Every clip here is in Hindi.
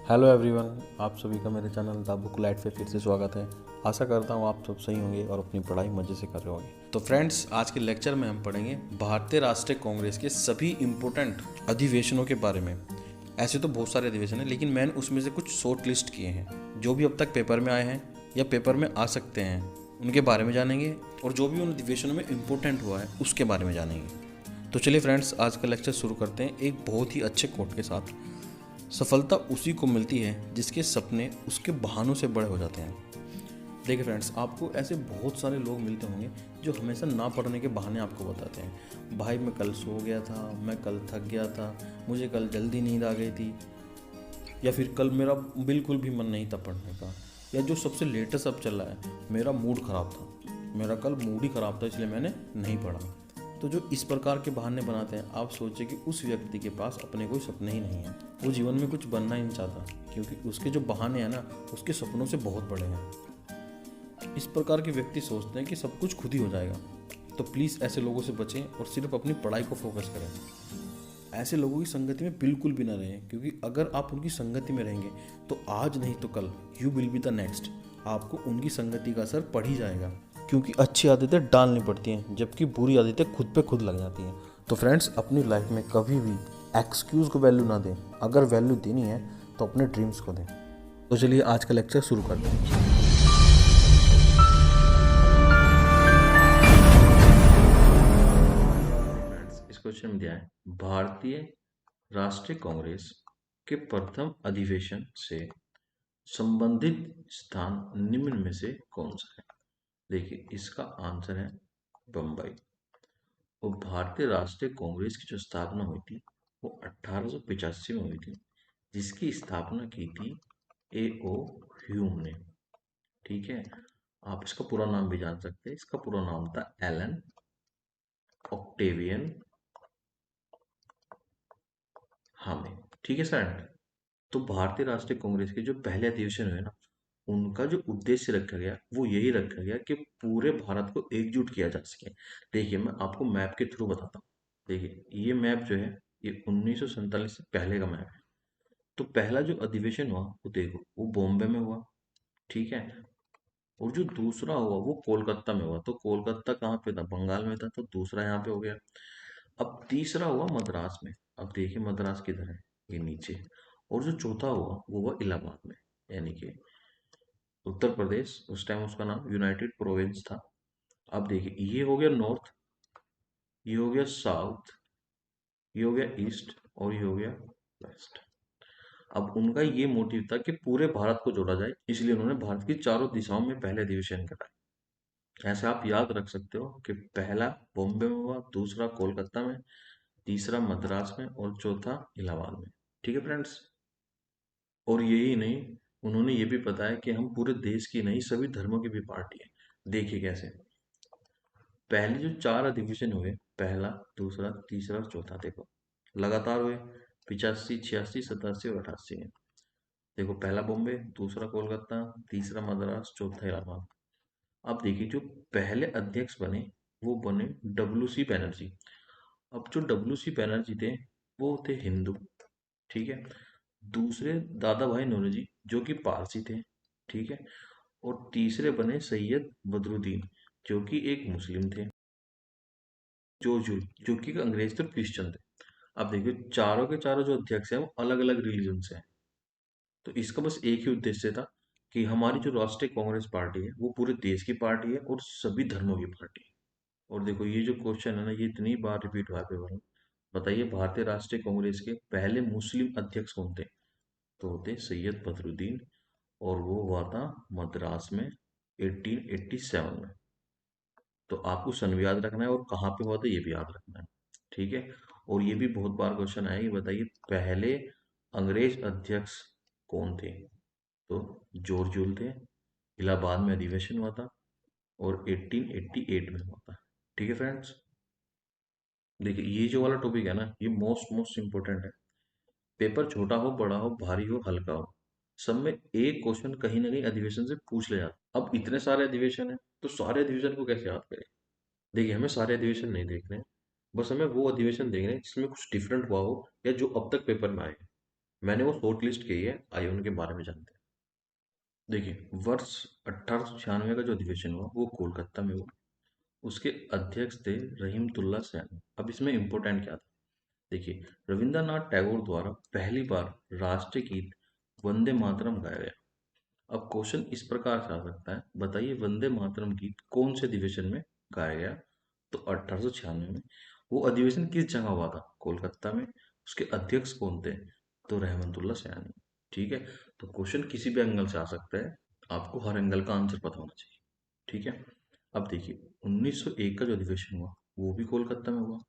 हेलो एवरीवन, आप सभी का मेरे चैनल द बुक लाइट पे फिर से स्वागत है। आशा करता हूँ आप सब सही होंगे और अपनी पढ़ाई मज़े से कर रहे होंगे। तो फ्रेंड्स, आज के लेक्चर में हम पढ़ेंगे भारतीय राष्ट्रीय कांग्रेस के सभी इम्पोर्टेंट अधिवेशनों के बारे में। ऐसे तो बहुत सारे अधिवेशन हैं, लेकिन मैंने उसमें से कुछ शॉर्ट लिस्ट किए हैं जो भी अब तक पेपर में आए हैं या पेपर में आ सकते हैं, उनके बारे में जानेंगे और जो भी उन अधिवेशनों में इम्पोर्टेंट हुआ है उसके बारे में जानेंगे। तो चलिए फ्रेंड्स, आज का लेक्चर शुरू करते हैं एक बहुत ही अच्छे कोट के साथ। सफलता उसी को मिलती है जिसके सपने उसके बहानों से बड़े हो जाते हैं। देखिए फ्रेंड्स, आपको ऐसे बहुत सारे लोग मिलते होंगे जो हमेशा ना पढ़ने के बहाने आपको बताते हैं। भाई मैं कल सो गया था, मैं कल थक गया था, मुझे कल जल्दी नींद आ गई थी, या फिर कल मेरा बिल्कुल भी मन नहीं था पढ़ने का, या जो सबसे लेटेस्ट अब चल रहा है, मेरा मूड ख़राब था, मेरा कल मूड ही ख़राब था इसलिए मैंने नहीं पढ़ा। तो जो इस प्रकार के बहाने बनाते हैं, आप सोचिए कि उस व्यक्ति के पास अपने कोई सपने ही नहीं है, वो जीवन में कुछ बनना ही नहीं चाहता, क्योंकि उसके जो बहाने हैं ना, उसके सपनों से बहुत बड़े हैं। इस प्रकार के व्यक्ति सोचते हैं कि सब कुछ खुद ही हो जाएगा। तो प्लीज़ ऐसे लोगों से बचें और सिर्फ अपनी पढ़ाई को फोकस करें। ऐसे लोगों की संगति में बिल्कुल भी ना रहें, क्योंकि अगर आप उनकी संगति में रहेंगे तो आज नहीं तो कल you will be the next. आपको उनकी संगति का असर पड़ ही जाएगा, क्योंकि अच्छी आदतें डालनी पड़ती हैं जबकि बुरी आदतें खुद पे खुद लग जाती हैं। तो फ्रेंड्स, अपनी लाइफ में कभी भी एक्सक्यूज़ को वैल्यू ना दें। अगर वैल्यू देनी है तो अपने ड्रीम्स को दें। तो चलिए आज का लेक्चर शुरू करते हैं। इस क्वेश्चन में दिया है, भारतीय राष्ट्रीय कांग्रेस के प्रथम अधिवेशन से संबंधित स्थान निम्न में से कौन सा है। देखिए, इसका आंसर है बम्बई। और भारतीय राष्ट्रीय कांग्रेस की जो स्थापना हुई थी वो 1885 में हुई थी, जिसकी स्थापना की थी ए ओ ह्यूम ने। ठीक है, आप इसका पूरा नाम भी जान सकते हैं। इसका पूरा नाम था एलन ऑक्टेवियन हामे। ठीक है सर। तो भारतीय राष्ट्रीय कांग्रेस के जो पहले अधिवेशन हुए ना, उनका जो उद्देश्य रखा गया वो यही रखा गया कि पूरे भारत को एकजुट किया जा सके। देखिए, मैं आपको मैप के थ्रू बताता हूँ। देखिए, ये मैप जो है ये 1947 से पहले का मैप है। तो पहला जो अधिवेशन हुआ वो देखो, वो बॉम्बे में हुआ। ठीक है। और जो दूसरा हुआ वो कोलकाता में हुआ। तो कोलकाता कहाँ पे था? बंगाल में था। तो दूसरा यहाँ पे हो गया। अब तीसरा हुआ मद्रास में। अब देखिए मद्रास किधर है, ये नीचे। और जो चौथा हुआ वो हुआ इलाहाबाद में, यानी कि उत्तर प्रदेश। उस टाइम उसका नाम यूनाइटेड प्रोविंस था। अब देखिए, ये हो गया नॉर्थ, ये हो गया साउथ, ये हो गया ईस्ट और ये हो गया वेस्ट। अब उनका ये मोटिव था कि पूरे भारत को जोड़ा जाए, इसलिए उन्होंने भारत की चारों दिशाओं में पहले अधिवेशन कराए। ऐसे आप याद रख सकते हो कि पहला बॉम्बे में हुआ, दूसरा कोलकाता में, तीसरा मद्रास में और चौथा इलाहाबाद में। ठीक है फ्रेंड्स। और यही नहीं, उन्होंने ये भी बताया कि हम पूरे देश की नहीं, सभी धर्मों की भी पार्टी है। देखिए कैसे। पहले जो चार अधिवेशन हुए, पहला, दूसरा, तीसरा और चौथा, देखो लगातार हुए। 85, 86, 87 और 88 में। देखो, पहला बॉम्बे, दूसरा कोलकाता, तीसरा मद्रास, चौथा इलाहाबाद। अब देखिए, जो पहले अध्यक्ष बने वो बने डब्ल्यू सी बैनर्जी। अब जो डब्ल्यू सी बैनर्जी थे वो थे हिंदू। ठीक है। दूसरे दादा भाई नौरोजी, जो कि पारसी थे। ठीक है। और तीसरे बने सैयद बदरुद्दीन, जो कि एक मुस्लिम थे। जोजुल, जो कि अंग्रेज थे, क्रिश्चियन थे। अब देखिए, चारों के चारों जो अध्यक्ष हैं वो अलग अलग रिलीजन से हैं। तो इसका बस एक ही उद्देश्य था कि हमारी जो राष्ट्रीय कांग्रेस पार्टी है वो पूरे देश की पार्टी है और सभी धर्मों की पार्टी है। और देखो, ये जो क्वेश्चन है ना, ये इतनी बार रिपीट हुआ है पेपर में। बताइए, भारतीय राष्ट्रीय कांग्रेस के पहले मुस्लिम अध्यक्ष कौन थे? तो होते सैयद बदरुद्दीन। और वो हुआ था मद्रास में 1887 में। तो आपको सन भी याद रखना है और कहाँ पे हुआ था ये भी याद रखना है। ठीक है। और ये भी बहुत बार क्वेश्चन आया कि बताइए पहले अंग्रेज अध्यक्ष कौन थे? तो जॉर्ज जूल थे। इलाहाबाद में अधिवेशन हुआ था और 1888 में हुआ था। ठीक है फ्रेंड्स। देखिए, ये जो वाला टॉपिक है ना, ये मोस्ट मोस्ट इम्पोर्टेंट है। पेपर छोटा हो, बड़ा हो, भारी हो, हल्का हो, सब में एक क्वेश्चन कहीं ना कहीं अधिवेशन से पूछ ले जाता। अब इतने सारे अधिवेशन है तो सारे अधिवेशन को कैसे याद करें? देखिए, हमें सारे अधिवेशन नहीं देखने हैं, बस हमें वो अधिवेशन देखने हैं जिसमें कुछ डिफरेंट हुआ हो या जो अब तक पेपर में आए हैं। मैंने वो शॉर्ट लिस्ट की है, आइए उनके बारे में जानते हैं। देखिए, वर्ष 1896 का जो अधिवेशन हुआ वो कोलकाता में हुआ। उसके अध्यक्ष थे रहीमतुल्ला सैनी। अब इसमें इम्पोर्टेंट क्या था? देखिए, रविंद्रनाथ टैगोर द्वारा पहली बार राष्ट्रीय गीत वंदे मातरम गाया गया। अब क्वेश्चन इस प्रकार से आ सकता है, बताइए वंदे मातरम गीत कौन से अधिवेशन में गाया गया? तो 1896 में। वो अधिवेशन किस जगह हुआ था? कोलकाता में। उसके अध्यक्ष कौन थे? तो रहमतुल्ला सैनी। ठीक है, तो क्वेश्चन किसी भी एंगल से आ सकता है, आपको हर एंगल का आंसर पता होना चाहिए। ठीक है, अब देखिए 1901 का जो अधिवेशन हुआ वो भी कोलकाता में हुआ।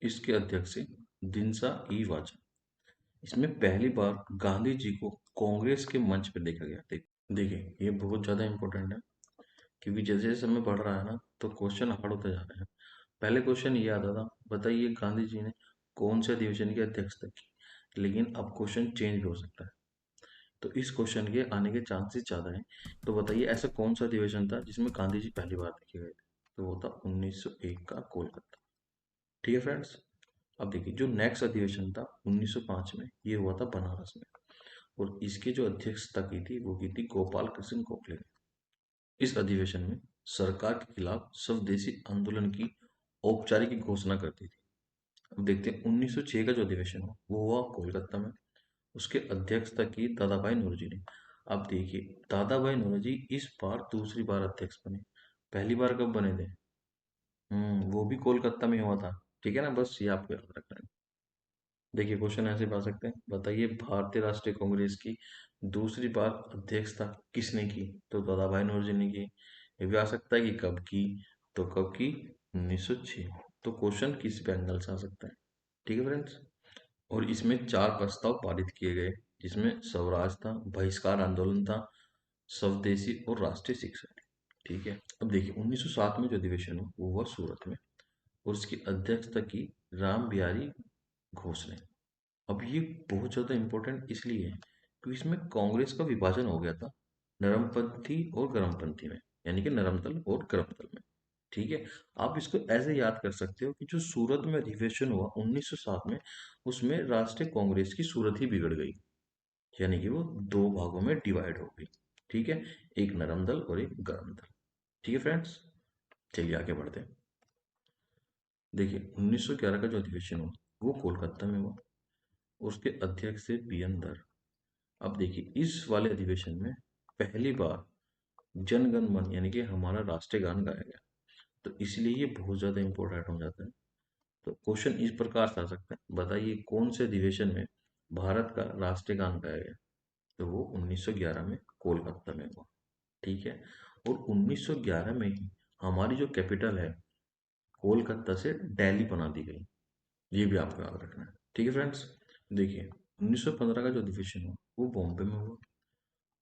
इसके अध्यक्ष थे दिनसा ई वाजा। इसमें पहली बार गांधी जी को कांग्रेस के मंच पर देखा गया। देखिए ये बहुत ज़्यादा इंपॉर्टेंट है, क्योंकि जैसे जैसे समय बढ़ रहा है ना, तो क्वेश्चन हार्ड होते जा रहे हैं। पहले क्वेश्चन ये आता था, बताइए गांधी जी ने कौन से अधिवेशन की अध्यक्षता की, लेकिन अब क्वेश्चन चेंज भी हो सकता है। तो इस क्वेश्चन के आने के चांसेस ज़्यादा हैं। तो बताइए ऐसा कौन सा अधिवेशन था जिसमें गांधी जी पहली बार देखे गए थे? तो वो था 1901 का कोलकाता। ठीक है फ्रेंड्स, अब देखिए जो नेक्स्ट अधिवेशन था 1905 में, ये हुआ था बनारस में। और इसकी जो अध्यक्षता की थी वो की थी गोपाल कृष्ण गोखले ने। इस अधिवेशन में सरकार के खिलाफ स्वदेशी आंदोलन की औपचारिक घोषणा करती थी। अब देखते हैं 1906 का जो अधिवेशन हुआ वो हुआ कोलकाता में। उसके अध्यक्षता की दादा भाई नौरोजी ने। अब देखिए दादा भाई नौरोजी इस बार दूसरी बार अध्यक्ष बने। पहली बार कब बने थे? वो भी कोलकाता में हुआ था। ठीक है ना, बस ये आपको याद रखना है। देखिए क्वेश्चन ऐसे पा सकते हैं, बताइए भारतीय राष्ट्रीय कांग्रेस की दूसरी बार अध्यक्षता किसने की? तो दादा भाई नौरोजी ने की। ये भी आ सकता है कि कब की, तो कब की? 1906। तो क्वेश्चन किस पे एंगल से आ सकता है। ठीक है फ्रेंड्स, और इसमें 4 प्रस्ताव पारित किए गए, जिसमें स्वराज था, बहिष्कार आंदोलन था, स्वदेशी और राष्ट्रीय शिक्षा थी। ठीक है, अब देखिए 1907 में जो अधिवेशन हुआ वो हुआ सूरत में। और उसकी अध्यक्षता की राम बिहारी घोष ने। अब ये बहुत ज़्यादा इम्पोर्टेंट इसलिए है क्योंकि इसमें कांग्रेस का विभाजन हो गया था नरमपंथी और गरमपंथी में, यानी कि नरम दल और गरम दल में। ठीक है, आप इसको ऐसे याद कर सकते हो कि जो सूरत में अधिवेशन हुआ 1907 में, उसमें राष्ट्रीय कांग्रेस की सूरत ही बिगड़ गई, यानी कि वो दो भागों में डिवाइड हो गई। ठीक है, एक नरम दल और एक गरम दल। ठीक है फ्रेंड्स, चलिए आगे बढ़ते हैं। देखिए 1911 का जो अधिवेशन हुआ वो कोलकाता में हुआ। उसके अध्यक्ष थे पीएन दर। अब देखिए इस वाले अधिवेशन में पहली बार जनगण मन यानी कि हमारा राष्ट्रीय गान गाया गया। तो इसलिए ये बहुत ज़्यादा इंपॉर्टेंट हो जाता है। तो क्वेश्चन इस प्रकार से आ सकता है, बताइए कौन से अधिवेशन में भारत का राष्ट्रीय गान गाया गया? तो वो 1911 में कोलकाता में हुआ। ठीक है, और 1911 में ही हमारी जो कैपिटल है कोलकाता से दिल्ली बना दी गई। ये भी आपको याद रखना है। ठीक है फ्रेंड्स, देखिए 1915 का जो अधिवेशन हुआ वो बॉम्बे में हुआ।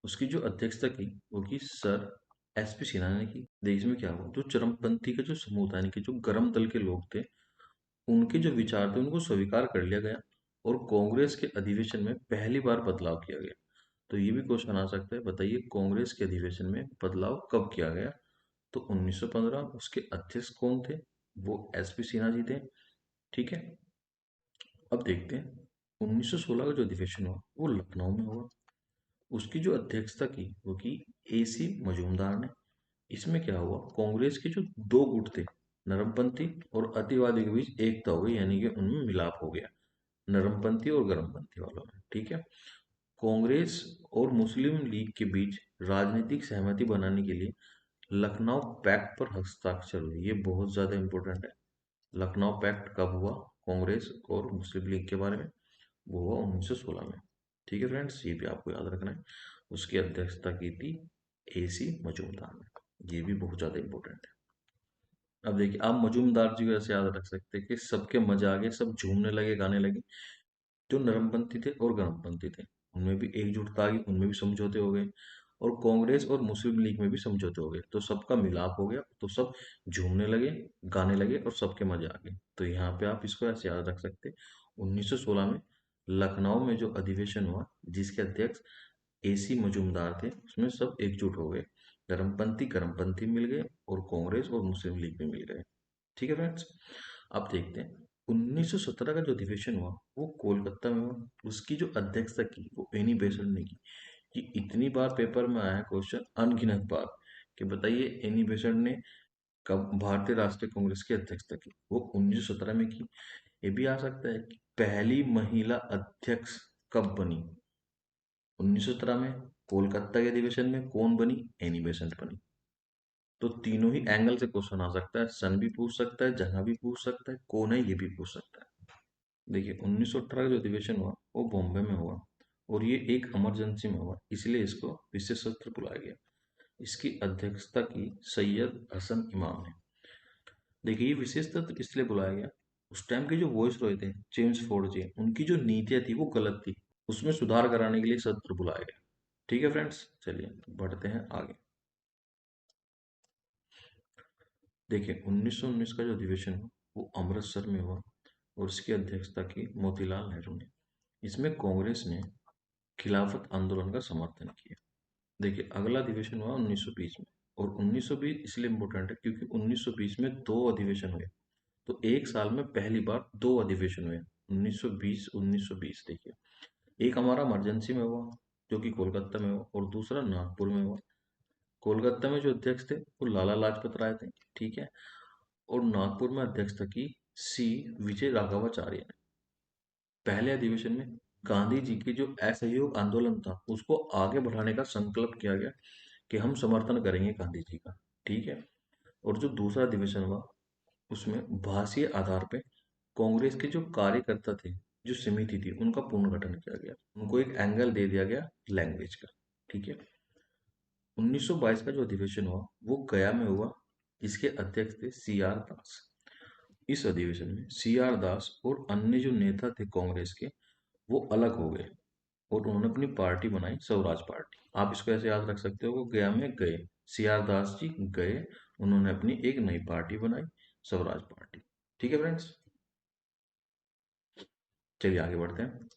उसकी जो अध्यक्षता की वो की सर एसपी सिन्हा ने की। देश में क्या हुआ, जो चरमपंथी का जो समूह था यानी कि जो गरम दल के लोग थे, उनके जो विचार थे उनको स्वीकार कर लिया गया और कांग्रेस के अधिवेशन में पहली बार बदलाव किया गया। तो ये भी क्वेश्चन आ सकता है, बताइए कांग्रेस के अधिवेशन में बदलाव कब किया गया? तो 1915। उसके अध्यक्ष कौन थे? वो एसपी सिन्हा जी थे। ठीक है, अब देखते हैं 1916 का जो अधिवेशन हुआ वो लखनऊ में हुआ। उसकी जो अध्यक्षता की वो की एसी मजूमदार ने। इसमें क्या हुआ, कांग्रेस के जो दो गुट थे नरमपंथी और अतिवादी के बीच एकता हो गई, यानी कि उनमें मिलाप हो गया नरमपंथी और गरमपंथी वालों में। ठीक है, कांग्रेस और मुस्लिम लीग के बीच राजनीतिक सहमति बनाने के लिए लखनऊ पैक्ट पर हस्ताक्षर हुए। ये बहुत ज्यादा इंपॉर्टेंट है। लखनऊ पैक्ट कब हुआ कांग्रेस और मुस्लिम लीग के बारे में? वो हुआ 1916 में। ठीक है फ्रेंड्स, ये भी आपको याद रखना है। उसकी अध्यक्षता की थी एसी मजूमदार ने। ये भी बहुत ज़्यादा इंपॉर्टेंट है। अब देखिए आप मजूमदार जी को ऐसे याद रख सकते हैं कि सबके मजा आ गए, सब झूमने लगे, गाने लगे। जो नरमपंथी थे और गरमपंथी थे उनमें भी एकजुटता आ गई, उनमें भी समझौते हो गए। और कांग्रेस और मुस्लिम लीग में भी समझौते हो गए, तो सबका मिलाप हो गया, तो सब झूमने लगे, गाने लगे और सबके मजे आ गए। तो यहाँ पे आप इसको ऐसे याद रख सकते हैं, 1916 में लखनऊ में जो अधिवेशन हुआ जिसके अध्यक्ष एसी मजूमदार थे, उसमें सब एकजुट हो गए। गरमपंथी मिल गए और कांग्रेस और मुस्लिम लीग भी मिल गए। ठीक है फ्रेंड्स, अब देखते हैं 1917 का जो अधिवेशन हुआ वो कोलकाता में हुआ। उसकी जो अध्यक्षता की वो एनी बेसेंट ने की। ये इतनी बार पेपर में आया क्वेश्चन, अनगिनत बार, कि बताइए एनी बेसेंट ने कब भारतीय राष्ट्रीय कांग्रेस की अध्यक्षता की। वो 1917 में की। ये भी आ सकता है कि पहली महिला अध्यक्ष कब बनी। 1917 में कोलकाता के अधिवेशन में कौन बनी? एनी बेसेंट बनी। तो तीनों ही एंगल से क्वेश्चन आ सकता है। सन भी पूछ सकता है, जगह भी पूछ सकता है, कौन है ये भी पूछ सकता है। देखिए 1918 का जो अधिवेशन हुआ वो बॉम्बे में हुआ, और ये एक इमरजेंसी में हुआ, इसलिए इसको विशेष सत्र बुलाया गया। इसकी अध्यक्षता की सैयद हसन इमाम ने। देखिए ये विशेष सत्र इसलिए बुलाया गया, उस टाइम के जो वॉइस रॉय थे जेम्स फोर्ड जी, उनकी जो नीतियां थी वो गलत थी, उसमें सुधार कराने के लिए सत्र बुलाया गया। ठीक है फ्रेंड्स, चलिए बढ़ते हैं आगे। देखिए 1919 का जो अधिवेशन हुआ वो अमृतसर में हुआ, और इसकी अध्यक्षता की मोतीलाल नेहरू ने। इसमें कांग्रेस ने खिलाफत आंदोलन का समर्थन किया। देखिए अगला अधिवेशन हुआ 1920 में, और 1920 इसलिए इम्पोर्टेंट है क्योंकि 1920 में दो अधिवेशन हुए। तो एक साल में पहली बार दो अधिवेशन हुए, 1920 1920। देखिए एक हमारा इमरजेंसी में हुआ जो कि कोलकाता में हुआ, और दूसरा नागपुर में हुआ। कोलकाता में जो अध्यक्ष थे वो लाला लाजपत राय थे, ठीक है, और नागपुर में अध्यक्षता की सी विजय राघवाचार्य ने। पहले अधिवेशन में गांधी जी की जो असहयोग आंदोलन था उसको आगे बढ़ाने का संकल्प किया गया कि हम समर्थन करेंगे गांधी जी का, ठीक है। और जो दूसरा अधिवेशन हुआ उसमें भाषीय आधार पे कांग्रेस के जो कार्यकर्ता थे, जो समिति थी, उनका पुनर्गठन किया गया, उनको एक एंगल दे दिया गया लैंग्वेज का, ठीक है। 1922 का जो अधिवेशन हुआ वो गया में हुआ। इसके अध्यक्ष थे सी आर दास। इस अधिवेशन में सी आर दास और अन्य जो नेता थे कांग्रेस के वो अलग हो गए, और उन्होंने अपनी पार्टी बनाई स्वराज पार्टी। आप इसको ऐसे याद रख सकते हो, वो गया में गए, सी आर दास जी गए, उन्होंने अपनी एक नई पार्टी बनाई, स्वराज पार्टी। ठीक है फ्रेंड्स, चलिए आगे बढ़ते हैं।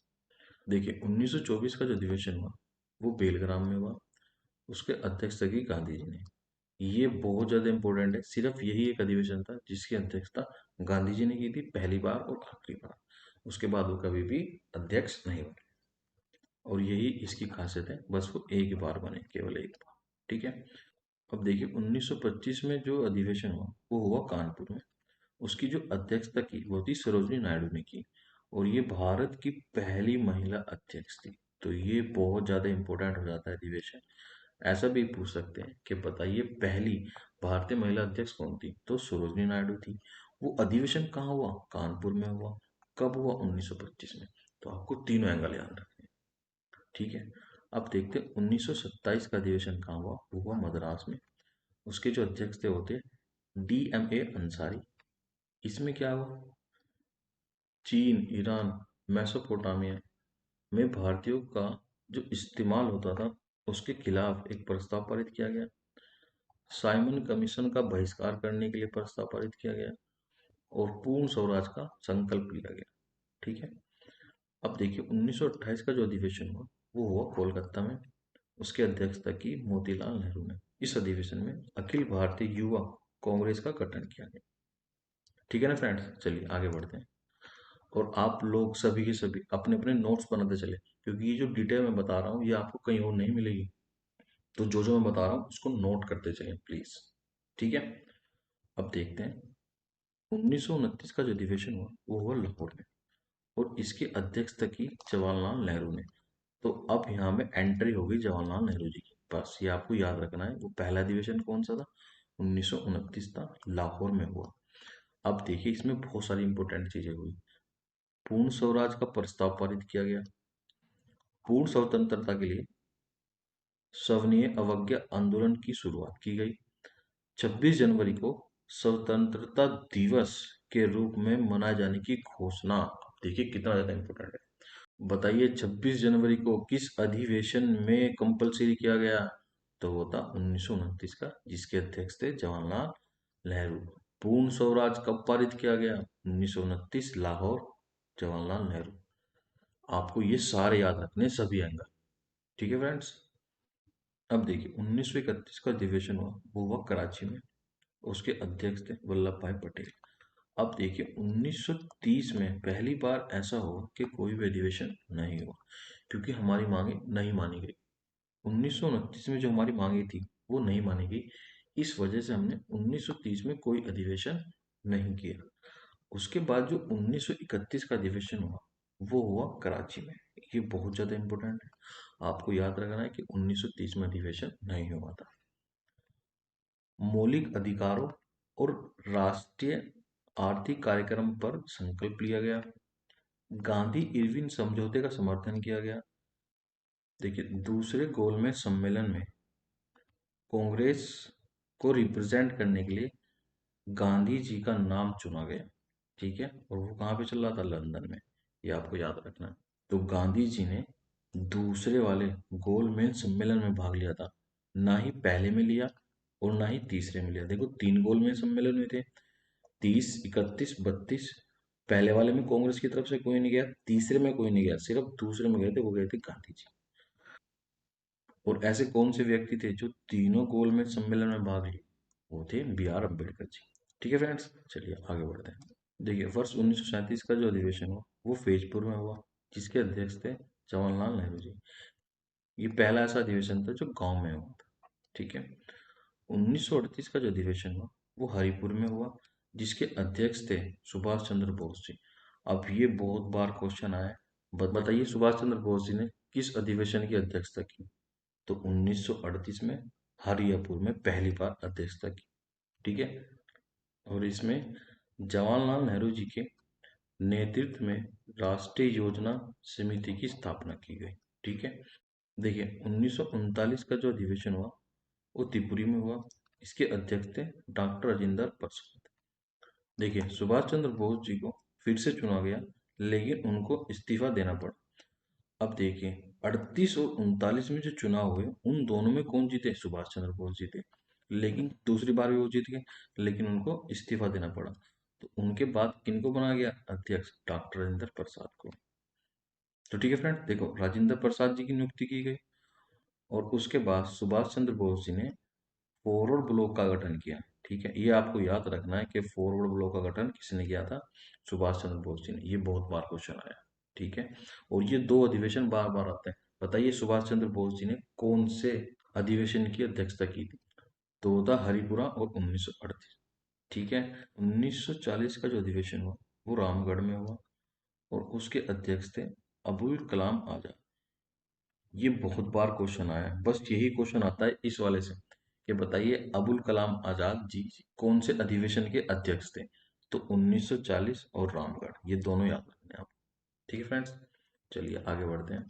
देखिए 1924 का जो अधिवेशन हुआ वो बेलग्राम में हुआ। उसके अध्यक्षता की गांधी जी ने। ये बहुत ज्यादा इंपॉर्टेंट है, सिर्फ यही एक अधिवेशन था जिसकी अध्यक्षता गांधी जी ने की थी, पहली बार और आखिरी बार। उसके बाद वो कभी भी अध्यक्ष नहीं बने, और यही इसकी खासियत है, बस वो एक ही बार बने, केवल एक बार, ठीक है। अब देखिए 1925 में जो अधिवेशन हुआ वो हुआ कानपुर में। उसकी जो अध्यक्षता की वो थी सरोजनी नायडू ने की, और ये भारत की पहली महिला अध्यक्ष थी। तो ये बहुत ज्यादा इंपॉर्टेंट हो जाता है अधिवेशन। ऐसा भी पूछ सकते हैं कि बताइए पहली भारतीय महिला अध्यक्ष कौन थी, तो सरोजनी नायडू थी। वो अधिवेशन कहाँ हुआ? कानपुर में हुआ। कब हुआ? 1925 में। तो आपको तीनों एंगल याद रखने हैं, ठीक है। अब देखते हैं 1927 का अधिवेशन कहाँ हुआ। वो हुआ मद्रास में। उसके जो अध्यक्ष थे वो थे डी एम ए अंसारी। इसमें क्या हुआ? चीन, ईरान, मेसोपोटामिया में भारतीयों का जो इस्तेमाल होता था उसके खिलाफ एक प्रस्ताव पारित किया गया। साइमन कमीशन का बहिष्कार करने के लिए प्रस्ताव पारित किया गया, और पूर्ण स्वराज का संकल्प लिया गया, ठीक है। अब देखिए 1928 का जो अधिवेशन हुआ वो हुआ कोलकाता में। उसकी अध्यक्षता की मोतीलाल नेहरू ने। इस अधिवेशन में अखिल भारतीय युवा कांग्रेस का गठन किया गया, ठीक है ना फ्रेंड्स। चलिए आगे बढ़ते हैं, और आप लोग सभी के सभी अपने अपने नोट्स बनाते चले, क्योंकि ये जो डिटेल मैं बता रहा हूँ ये आपको कहीं और नहीं मिलेगी। तो जो जो मैं बता रहा हूँ उसको नोट करते चलें प्लीज, ठीक है। अब देखते हैं 1929 का जो अधिवेशन हुआ वो हुआ लाहौर में, और इसकी अध्यक्षता की जवाहरलाल नेहरू ने। तो अब यहाँ में एंट्री होगी जवाहरलाल नेहरू जी की। बस ये आपको याद रखना है, वो पहला अधिवेशन कौन सा था? 1929 था, लाहौर में हुआ। अब देखिए इसमें बहुत सारी इंपॉर्टेंट चीजें हुई। पूर्ण स्वराज का प्रस्ताव पारित किया गया। पूर्ण स्वतंत्रता के लिए सविनय अवज्ञा आंदोलन की शुरुआत की गई। 26 जनवरी को स्वतंत्रता दिवस के रूप में मनाए जाने की घोषणा। देखिए कितना ज्यादा इंपॉर्टेंट है। बताइए 26 जनवरी को किस अधिवेशन में कंपलसरी किया गया? तो वो था 1929 का, जिसके अध्यक्ष थे जवाहरलाल नेहरू। पूर्ण स्वराज कब पारित किया गया? 1929 लाहौर, जवाहरलाल नेहरू। आपको ये सारे याद रखने, सभी एंगल, ठीक है फ्रेंड्स। अब देखिए 1931 का अधिवेशन हुआ वो हुआ कराची में। उसके अध्यक्ष थे वल्लभ भाई पटेल। अब देखिए 1930 में पहली बार ऐसा हुआ कि कोई भी अधिवेशन नहीं हुआ, क्योंकि हमारी मांगे नहीं मानी गई। 1929 में जो हमारी मांगे थी वो नहीं मानी गई, इस वजह से हमने 1930 में कोई अधिवेशन नहीं किया। उसके बाद जो 1931 का अधिवेशन हुआ वो हुआ कराची में। ये बहुत ज्यादा इंपॉर्टेंट है, आपको याद रखना है कि 1930 में अधिवेशन नहीं हुआ था। मौलिक अधिकारों और राष्ट्रीय आर्थिक कार्यक्रम पर संकल्प लिया गया। गांधी इरविन समझौते का समर्थन किया गया। देखिए दूसरे गोलमेज सम्मेलन में कांग्रेस को रिप्रेजेंट करने के लिए गांधी जी का नाम चुना गया। ठीक है, और वो कहाँ पे चल रहा था, लंदन में। ये आपको याद रखना है। तो गांधी जी ने दूसरे वाले गोलमेज सम्मेलन में भाग लिया था, ना ही पहले में लिया और ना ही तीसरे में लिया। देखो 3 गोलमेज सम्मेलन हुए थे, 30, 31, 32। पहले वाले में कांग्रेस की तरफ से कोई नहीं गया, तीसरे में कोई नहीं गया, सिर्फ दूसरे में गए थे, वो गए थे गांधी जी। और ऐसे कौन से व्यक्ति थे जो तीनों गोलमेज सम्मेलन में भाग लिए, वो थे बी आर अम्बेडकर जी। ठीक है फ्रेंड्स, चलिए आगे बढ़ते हैं। देखिए वर्ष 1937 का जो अधिवेशन हुआ वो फैजपुर में हुआ, जिसके अध्यक्ष थे जवाहरलाल नेहरू जी। ये पहला ऐसा अधिवेशन था जो गांव में हुआ था। ठीक है। 1938 का जो अधिवेशन हुआ वो हरिपुर में हुआ, जिसके अध्यक्ष थे सुभाष चंद्र बोस जी। अब ये बहुत बार क्वेश्चन आया है, बताइए सुभाष चंद्र बोस जी ने किस अधिवेशन की अध्यक्षता की। तो 1938 में हरियापुर में पहली बार अध्यक्षता की। ठीक है। और इसमें जवाहरलाल नेहरू जी के नेतृत्व में राष्ट्रीय योजना समिति की स्थापना की गई। ठीक है। देखिए 1939 का जो अधिवेशन हुआ वो त्रिपुरी में हुआ, इसके अध्यक्ष थे डॉक्टर राजेंद्र प्रसाद। देखिए सुभाष चंद्र बोस जी को फिर से चुना गया, लेकिन उनको इस्तीफा देना पड़ा। अब देखिए 38 और 39 में जो चुनाव हुए उन दोनों में कौन जीते, सुभाष चंद्र बोस जीते। लेकिन दूसरी बार भी वो जीत गए, लेकिन उनको इस्तीफा देना पड़ा। तो उनके बाद किनको बनाया गया अध्यक्ष, डॉक्टर राजेंद्र प्रसाद को। तो ठीक है फ्रेंड, देखो राजेंद्र प्रसाद जी की नियुक्ति की गई। और उसके बाद सुभाष चंद्र बोस जी ने फॉरवर्ड ब्लॉक का गठन किया। ठीक है, ये आपको याद रखना है कि फॉरवर्ड ब्लॉक का गठन किसने किया था, सुभाष चंद्र बोस जी ने। ये बहुत बार क्वेश्चन आया। ठीक है। और ये दो अधिवेशन बार बार आते हैं। बताइए सुभाष चंद्र बोस जी ने कौन से अधिवेशन की अध्यक्षता की थी, तो था हरिपुरा और 1938। ठीक है। 1940 का जो अधिवेशन हुआ वो रामगढ़ में हुआ, और उसके अध्यक्ष थे अबुल कलाम आजाद। ये बहुत बार क्वेश्चन आया है, बस यही क्वेश्चन आता है इस वाले से कि बताइए अबुल कलाम आजाद जी कौन से अधिवेशन के अध्यक्ष थे। तो 1940 और रामगढ़, ये दोनों याद रखने हैं आप। ठीक है फ्रेंड्स, चलिए आगे बढ़ते हैं।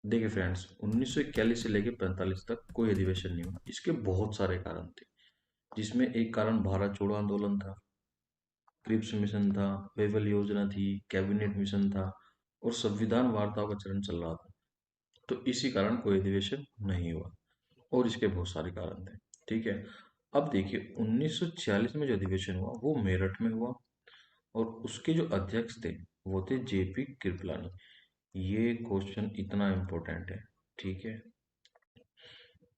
देखिए फ्रेंड्स 1941 से लेकर 45 तक कोई अधिवेशन नहीं हुआ। इसके बहुत सारे कारण थे, जिसमें एक कारण भारत छोड़ो आंदोलन था, क्रिप्स मिशन था, वेवल योजना थी, कैबिनेट मिशन था, और संविधान वार्ताओं का चरण चल रहा था। तो इसी कारण कोई अधिवेशन नहीं हुआ, और इसके बहुत सारे कारण थे। ठीक है। अब देखिए 1946 में जो अधिवेशन हुआ वो मेरठ में हुआ, और उसके जो अध्यक्ष थे वो थे जेपी कृपलानी। ये क्वेश्चन इतना इम्पोर्टेंट है। ठीक है।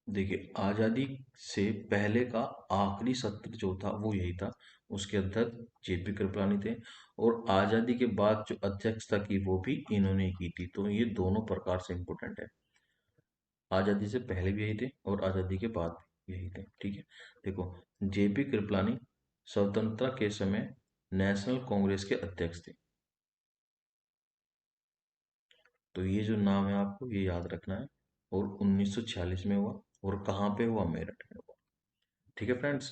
देखिए आजादी से पहले का आखिरी सत्र जो था वो यही था, उसके अध्यक्ष जेपी कृपलानी थे। और आजादी के बाद जो अध्यक्षता की वो भी इन्होंने की थी। तो ये दोनों प्रकार से इम्पोर्टेंट है, आजादी से पहले भी यही थे और आजादी के बाद भी यही थे। ठीक है। देखो जेपी कृपलानी स्वतंत्रता के समय नेशनल कांग्रेस के अध्यक्ष थे। तो ये जो नाम है आपको ये याद रखना है। और 1946 में हुआ, और कहाँ पे हुआ, मेरठ में हुआ। ठीक है फ्रेंड्स।